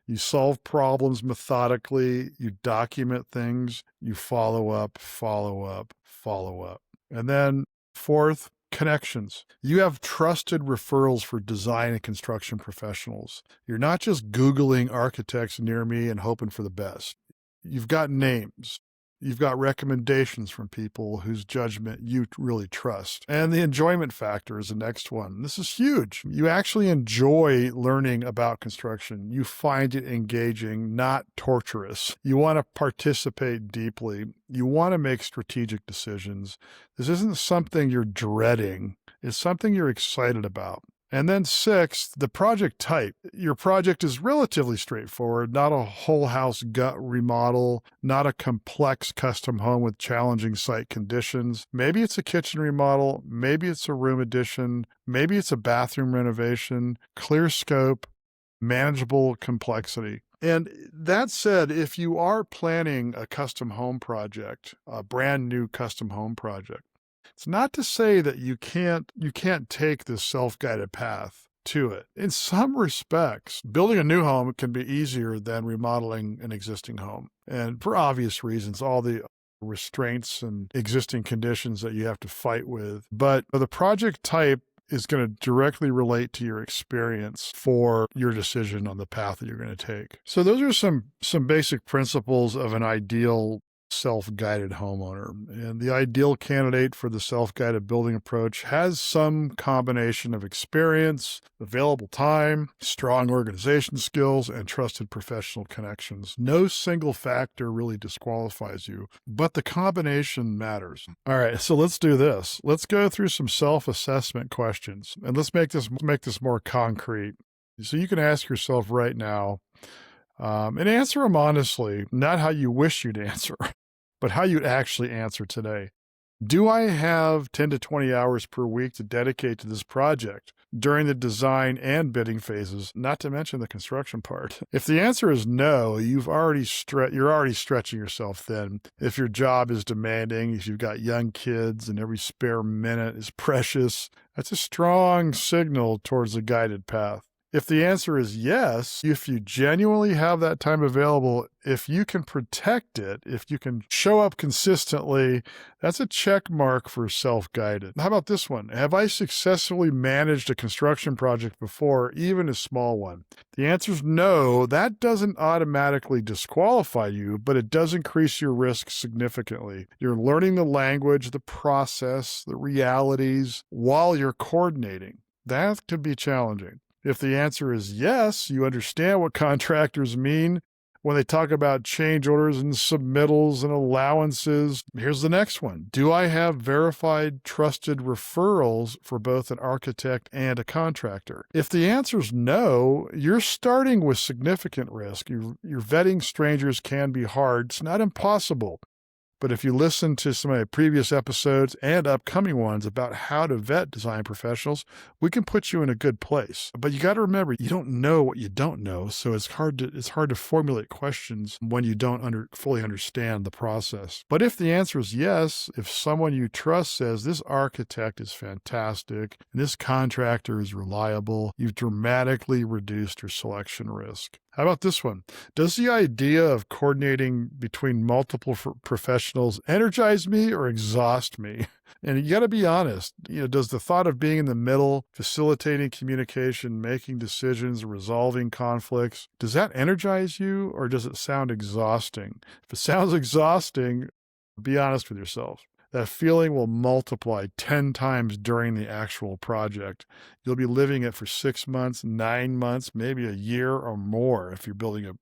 A: You solve problems methodically, you document things, you follow up, follow up, follow up. And then fourth, connections. You have trusted referrals for design and construction professionals. You're not just Googling architects near me and hoping for the best. You've got names. You've got recommendations from people whose judgment you really trust. And the enjoyment factor is the next one. This is huge. You actually enjoy learning about construction. You find it engaging, not torturous. You want to participate deeply. You want to make strategic decisions. This isn't something you're dreading. It's something you're excited about. And then sixth, the project type. Your project is relatively straightforward, not a whole house gut remodel, not a complex custom home with challenging site conditions. Maybe it's a kitchen remodel, maybe it's a room addition, maybe it's a bathroom renovation, clear scope, manageable complexity. And that said, if you are planning a custom home project, a brand new custom home project, it's not to say that you can't take this self-guided path to it. In some respects, building a new home can be easier than remodeling an existing home. And for obvious reasons, all the restraints and existing conditions that you have to fight with. But the project type is going to directly relate to your experience for your decision on the path that you're going to take. So those are some basic principles of an ideal self-guided homeowner. And the ideal candidate for the self-guided building approach has some combination of experience, available time, strong organization skills, and trusted professional connections. No single factor really disqualifies you, but the combination matters. All right, so let's do this. Let's go through some self-assessment questions, and let's make this more concrete. So you can ask yourself right now, and answer them honestly, not how you wish you'd answer, but how you'd actually answer today. Do I have 10 to 20 hours per week to dedicate to this project during the design and bidding phases, not to mention the construction part? If the answer is no, you're already stretching yourself thin. If your job is demanding, if you've got young kids and every spare minute is precious, that's a strong signal towards a guided path. If the answer is yes, if you genuinely have that time available, if you can protect it, if you can show up consistently, that's a check mark for self-guided. How about this one? Have I successfully managed a construction project before, even a small one? The answer is no. That doesn't automatically disqualify you, but it does increase your risk significantly. You're learning the language, the process, the realities while you're coordinating. That could be challenging. If the answer is yes, you understand what contractors mean when they talk about change orders and submittals and allowances. Here's the next one. Do I have verified, trusted referrals for both an architect and a contractor? If the answer is no, you're starting with significant risk. Your vetting strangers can be hard. It's not impossible. But if you listen to some of my previous episodes and upcoming ones about how to vet design professionals, we can put you in a good place. But you got to remember, you don't know what you don't know, so it's hard to formulate questions when you don't fully understand the process. But if the answer is yes, if someone you trust says this architect is fantastic and this contractor is reliable, you've dramatically reduced your selection risk. How about this one? Does the idea of coordinating between multiple professionals energize me or exhaust me? And you got to be honest. Does the thought of being in the middle, facilitating communication, making decisions, resolving conflicts, does that energize you or does it sound exhausting? If it sounds exhausting, be honest with yourself. That feeling will multiply 10 times during the actual project. You'll be living it for 6 months, 9 months, maybe a year or more if you're building a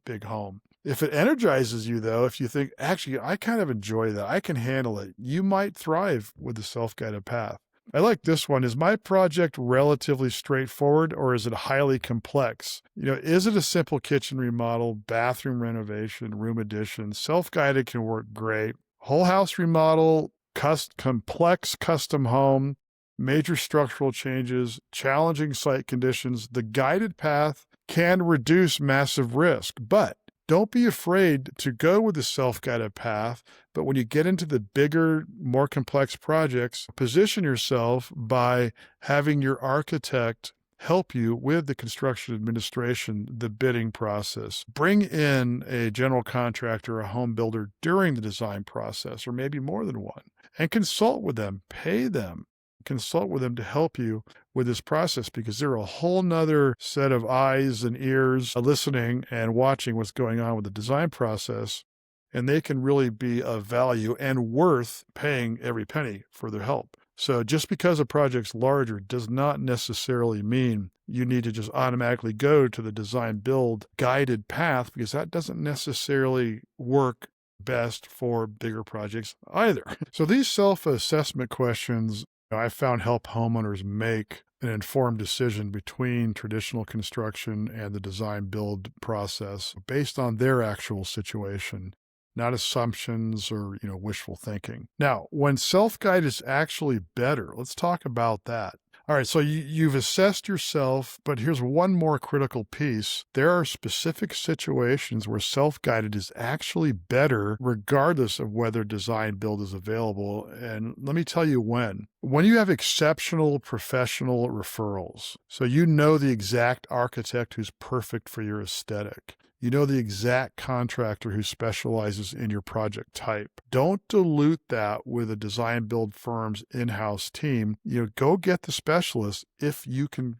A: big home. If it energizes you, though, if you think, actually, I kind of enjoy that, I can handle it, you might thrive with the self-guided path. I like this one. Is my project relatively straightforward or is it highly complex? Is it a simple kitchen remodel, bathroom renovation, room addition? Self-guided can work great. Whole house remodel, complex custom home, major structural changes, challenging site conditions. The guided path can reduce massive risk, but don't be afraid to go with the self-guided path. But when you get into the bigger, more complex projects, position yourself by having your architect help you with the construction administration, the bidding process. Bring in a general contractor, a home builder during the design process, or maybe more than one, and consult with them, pay them, consult with them to help you with this process because they're a whole nother set of eyes and ears listening and watching what's going on with the design process. and they can really be of value and worth paying every penny for their help. So just because a project's larger does not necessarily mean you need to just automatically go to the design build guided path, because that doesn't necessarily work best for bigger projects either. So these self-assessment questions, I found help homeowners make an informed decision between traditional construction and the design build process based on their actual situation, not assumptions or, wishful thinking. Now, when self-guide is actually better, let's talk about that. All right, so you've assessed yourself, but here's one more critical piece. There are specific situations where self-guided is actually better regardless of whether design build is available. And let me tell you when. When you have exceptional professional referrals, so you know the exact architect who's perfect for your aesthetic. You know the exact contractor who specializes in your project type. Don't dilute that with a design build firm's in-house team. Go get the specialist if you can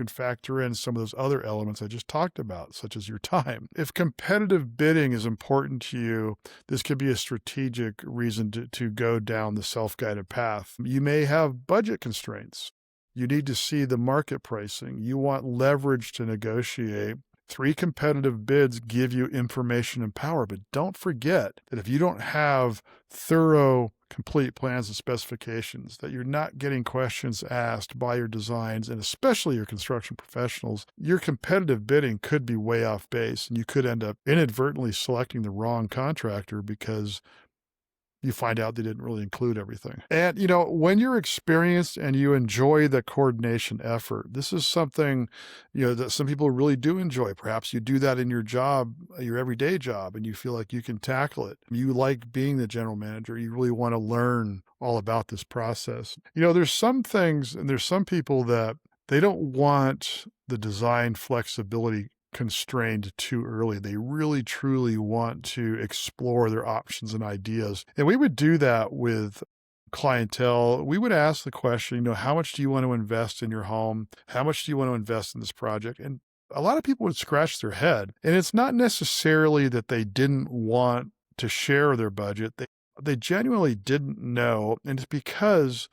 A: factor in some of those other elements I just talked about, such as your time. If competitive bidding is important to you, this could be a strategic reason to go down the self-guided path. You may have budget constraints. You need to see the market pricing. You want leverage to negotiate. 3 competitive bids give you information and power, but don't forget that if you don't have thorough, complete plans and specifications, that you're not getting questions asked by your designs and especially your construction professionals, your competitive bidding could be way off base, and you could end up inadvertently selecting the wrong contractor because you find out they didn't really include everything. And, when you're experienced and you enjoy the coordination effort, this is something, that some people really do enjoy. Perhaps you do that in your job, your everyday job, and you feel like you can tackle it. You like being the general manager. You really want to learn all about this process. There's some things and there's some people that they don't want the design flexibility constrained too early. They really truly want to explore their options and ideas. And we would do that with clientele. We would ask the question, how much do you want to invest in your home? How much do you want to invest in this project? And a lot of people would scratch their head. And it's not necessarily that they didn't want to share their budget. They genuinely didn't know. And it's because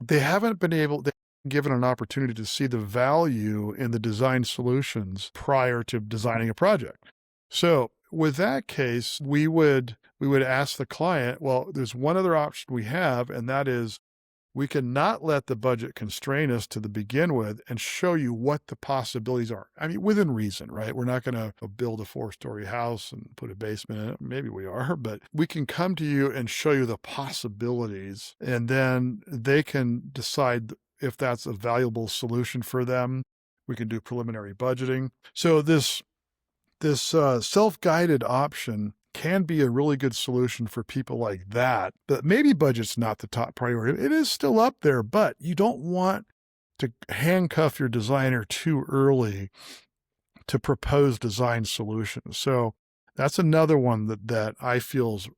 A: they haven't been given an opportunity to see the value in the design solutions prior to designing a project. So with that case, we would ask the client, well, there's one other option we have, and that is we can not let the budget constrain us to begin with and show you what the possibilities are. I mean, within reason, right? We're not going to build a 4-story house and put a basement in it. Maybe we are, but we can come to you and show you the possibilities, and then they can decide if that's a valuable solution for them. We can do preliminary budgeting. So this self-guided option can be a really good solution for people like that. But maybe budget's not the top priority. It is still up there, but you don't want to handcuff your designer too early to propose design solutions. So that's another one that I feel is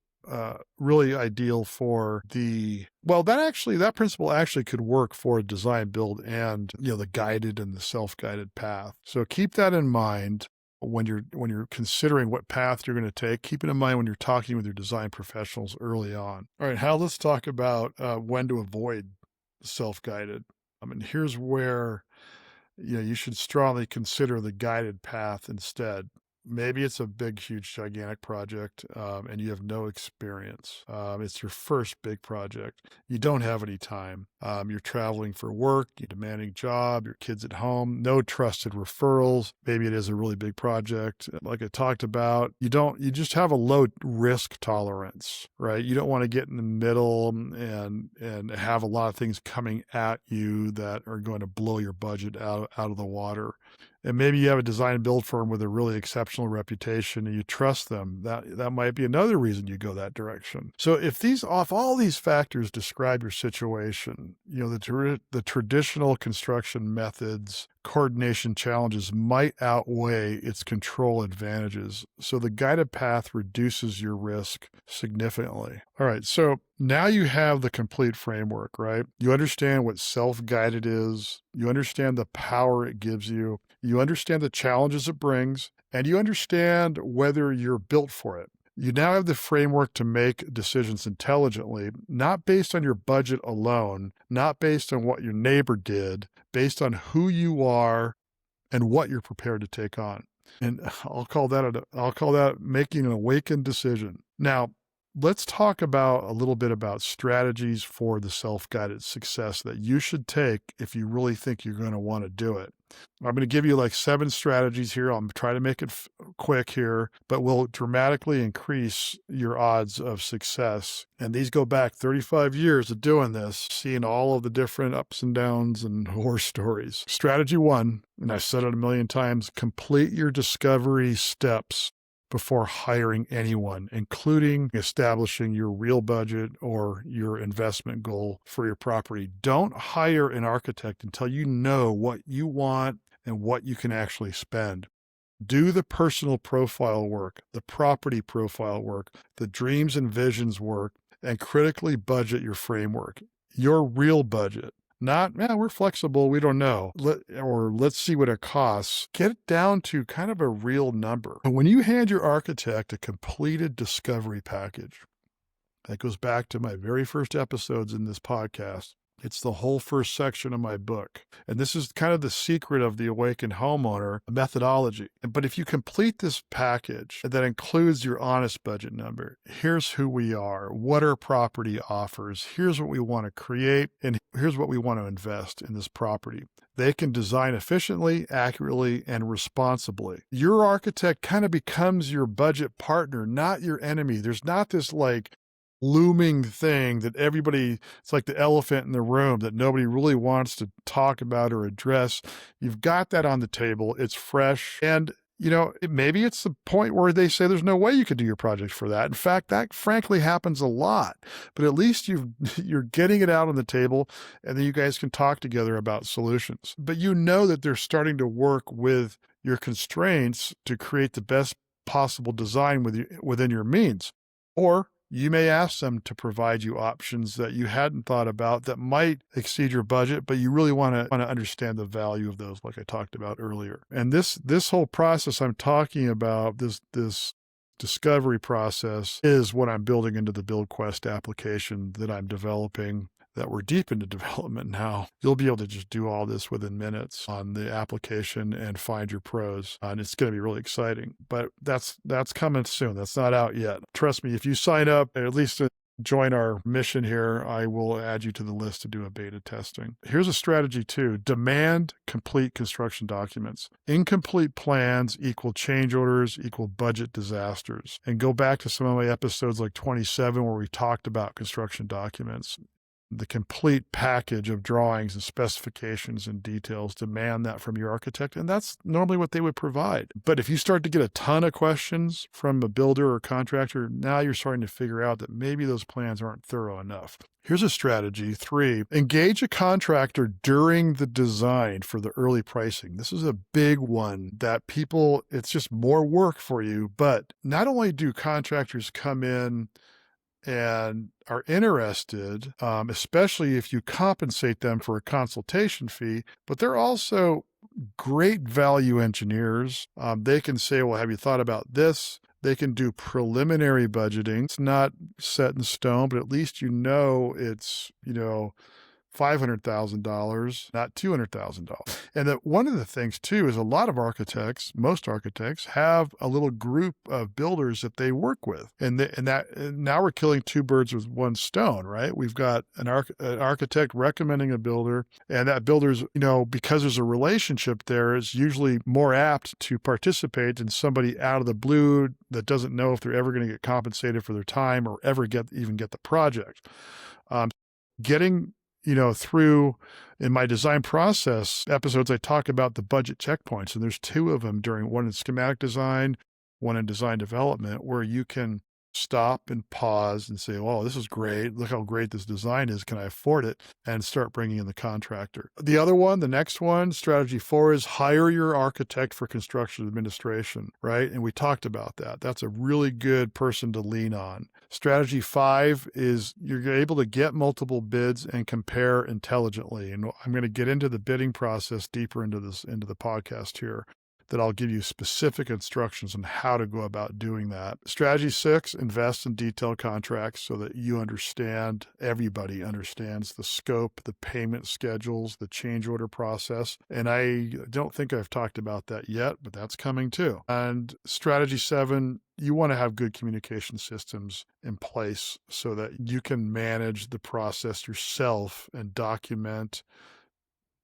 A: really ideal for that principle actually could work for a design build and, the guided and the self-guided path. So keep that in mind when you're considering what path you're going to take. Keep it in mind when you're talking with your design professionals early on. All right, Hal, let's talk about when to avoid self-guided. Here's where you should strongly consider the guided path instead. Maybe it's a big, huge, gigantic project, and you have no experience. It's your first big project. You don't have any time. You're traveling for work, you're a demanding job, your kid's at home, no trusted referrals. Maybe it is a really big project. Like I talked about, you just have a low risk tolerance, right? You don't want to get in the middle and have a lot of things coming at you that are going to blow your budget out of the water. And maybe you have a design and build firm with a really exceptional reputation and you trust them. That might be another reason you go that direction. So if all these factors describe your situation, the traditional construction methods, coordination challenges might outweigh its control advantages. So the guided path reduces your risk significantly. All right. So now you have the complete framework, right? You understand what self-guided is. You understand the power it gives you. You understand the challenges it brings, and you understand whether you're built for it. You now have the framework to make decisions intelligently, not based on your budget alone, not based on what your neighbor did, based on who you are and what you're prepared to take on. And I'll call that making an awakened decision. Now, let's talk about a little bit about strategies for the self-guided success that you should take if you really think you're going to want to do it. I'm going to give you like 7 strategies here. I'll try to make it quick here, but will dramatically increase your odds of success. And these go back 35 years of doing this, seeing all of the different ups and downs and horror stories. Strategy 1, and I've said it a million times, complete your discovery steps before hiring anyone, including establishing your real budget or your investment goal for your property. Don't hire an architect until you know what you want and what you can actually spend. Do the personal profile work, the property profile work, the dreams and visions work, and critically budget your framework, your real budget. Not, we're flexible, we don't know, or let's see what it costs. Get it down to kind of a real number. And when you hand your architect a completed discovery package, that goes back to my very first episodes in this podcast. It's the whole first section of my book. And this is kind of the secret of the awakened homeowner methodology. But if you complete this package that includes your honest budget number, here's who we are, what our property offers, here's what we want to create, and here's what we want to invest in this property. They can design efficiently, accurately, and responsibly. Your architect kind of becomes your budget partner, not your enemy. There's not this like looming thing that it's like the elephant in the room that nobody really wants to talk about or address. You've got that on the table. It's fresh. And, maybe it's the point where they say there's no way you could do your project for that. In fact, that frankly happens a lot, but at least you're getting it out on the table and then you guys can talk together about solutions. But that they're starting to work with your constraints to create the best possible design within your means. Or you may ask them to provide you options that you hadn't thought about that might exceed your budget, but you really want to understand the value of those, like I talked about earlier. And this whole process I'm talking about, this discovery process, is what I'm building into the BuildQuest application that I'm developing, that we're deep into development now. You'll be able to just do all this within minutes on the application and find your pros. And it's going to be really exciting, but that's coming soon. That's not out yet. Trust me, if you sign up, at least to join our mission here, I will add you to the list to do a beta testing. Here's a strategy 2. Demand complete construction documents. Incomplete plans equal change orders equal budget disasters. And go back to some of my episodes like 27 where we talked about construction documents. The complete package of drawings and specifications and details, demand that from your architect, and that's normally what they would provide. But if you start to get a ton of questions from a builder or contractor, now you're starting to figure out that maybe those plans aren't thorough enough. Here's a strategy 3. Engage a contractor during the design for the early pricing. This is a big one that it's just more work for you, but not only do contractors come in and are interested, especially if you compensate them for a consultation fee, but they're also great value engineers. They can say, well, have you thought about this? They can do preliminary budgeting. It's not set in stone, but at least it's, $500,000, not $200,000. And that one of the things too is a lot of most architects have a little group of builders that they work with. And now we're killing 2 birds with 1 stone, right? We've got an architect recommending a builder, and that builder's, because there's a relationship there, is usually more apt to participate than somebody out of the blue that doesn't know if they're ever going to get compensated for their time or ever even get the project. Getting through in my design process episodes, I talk about the budget checkpoints, and there's 2 of them one in schematic design, one in design development, where you can stop and pause and say, oh, this is great. Look how great this design is. Can I afford it? And start bringing in the contractor. The next one, strategy 4, is hire your architect for construction administration, right? And we talked about that. That's a really good person to lean on. Strategy 5 is you're able to get multiple bids and compare intelligently. And I'm going to get into the bidding process deeper into the podcast here. that I'll give you specific instructions on how to go about doing that. Strategy 6, invest in detailed contracts so that you understand, everybody understands the scope, the payment schedules, the change order process. And I don't think I've talked about that yet, but that's coming too. And strategy 7, you want to have good communication systems in place so that you can manage the process yourself and document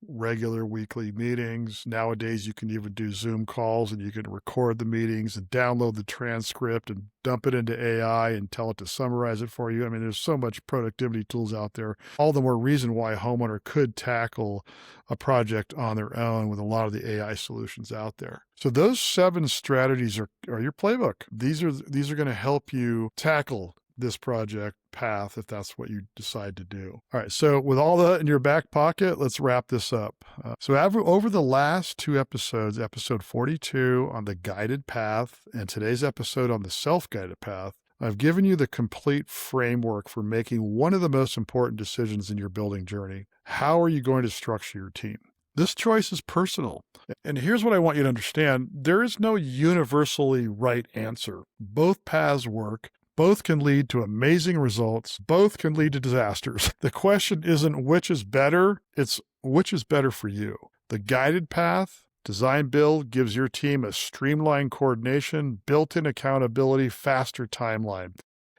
A: regular weekly meetings. Nowadays, you can even do Zoom calls and you can record the meetings and download the transcript and dump it into AI and tell it to summarize it for you. I mean, there's so much productivity tools out there. All the more reason why a homeowner could tackle a project on their own with a lot of the AI solutions out there. So those 7 strategies are your playbook. These are going to help you tackle this project path if that's what you decide to do. All right, so with all that in your back pocket, let's wrap this up. Over the last 2 episodes, episode 42 on the guided path and today's episode on the self-guided path, I've given you the complete framework for making one of the most important decisions in your building journey. How are you going to structure your team? This choice is personal. And here's what I want you to understand. There is no universally right answer. Both paths work. Both can lead to amazing results. Both can lead to disasters. The question isn't which is better, it's which is better for you. The guided path, design build, gives your team a streamlined coordination, built-in accountability, faster timeline.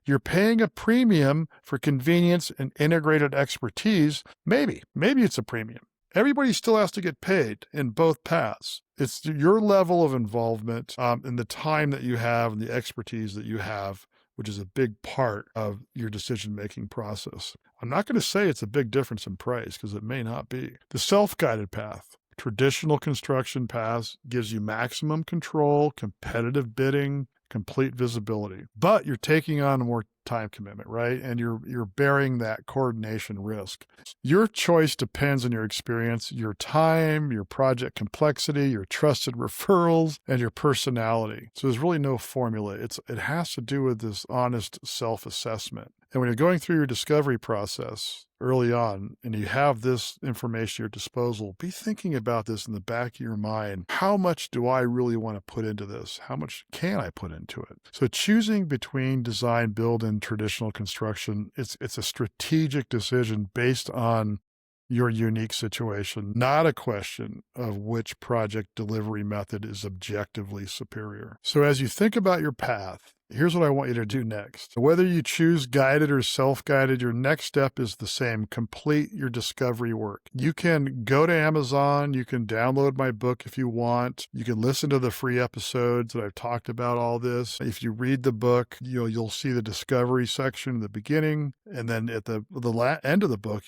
A: You're paying a premium for convenience and integrated expertise. Maybe it's a premium. Everybody still has to get paid in both paths. It's your level of involvement and the time that you have and the expertise that you have, which is a big part of your decision-making process. I'm not going to say it's a big difference in price because it may not be. The self-guided path, traditional construction paths, gives you maximum control, competitive bidding, complete visibility. But you're taking on a more time commitment, right? And you're bearing that coordination risk. Your choice depends on your experience, your time, your project complexity, your trusted referrals, and your personality. So there's really no formula. It has to do with this honest self-assessment. And when you're going through your discovery process early on and you have this information at your disposal, be thinking about this in the back of your mind. How much do I really want to put into this? How much can I put into it? So choosing between design, build, and traditional construction, it's a strategic decision based on your unique situation, not a question of which project delivery method is objectively superior. So as you think about your path, here's what I want you to do next. Whether you choose guided or self-guided, your next step is the same. Complete your discovery work. You can go to Amazon. You can download my book if you want. You can listen to the free episodes that I've talked about all this. If you read the book, you'll see the discovery section in the beginning. And then at the end of the book,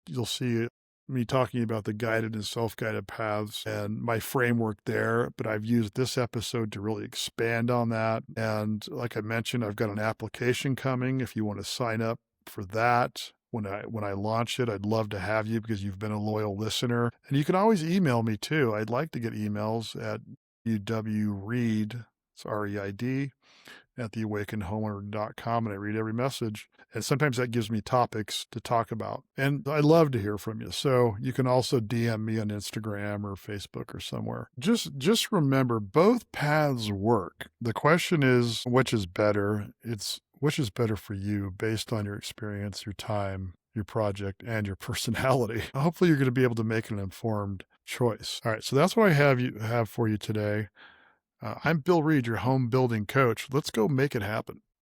A: you'll see me talking about the guided and self-guided paths and my framework there, but I've used this episode to really expand on that. And like I mentioned, I've got an application coming. If you want to sign up for that, when I launch it, I'd love to have you because you've been a loyal listener. And you can always email me too. I'd like to get emails at uwreid, it's R-E-I-D, at theawakenedhomeowner.com, and I read every message. And sometimes that gives me topics to talk about. And I love to hear from you. So you can also DM me on Instagram or Facebook or somewhere. Just remember, both paths work. The question is, which is better? It's which is better for you based on your experience, your time, your project, and your personality. Hopefully you're going to be able to make an informed choice. All right, so that's what I have for you today. I'm Bill Reid, your home building coach. Let's go make it happen.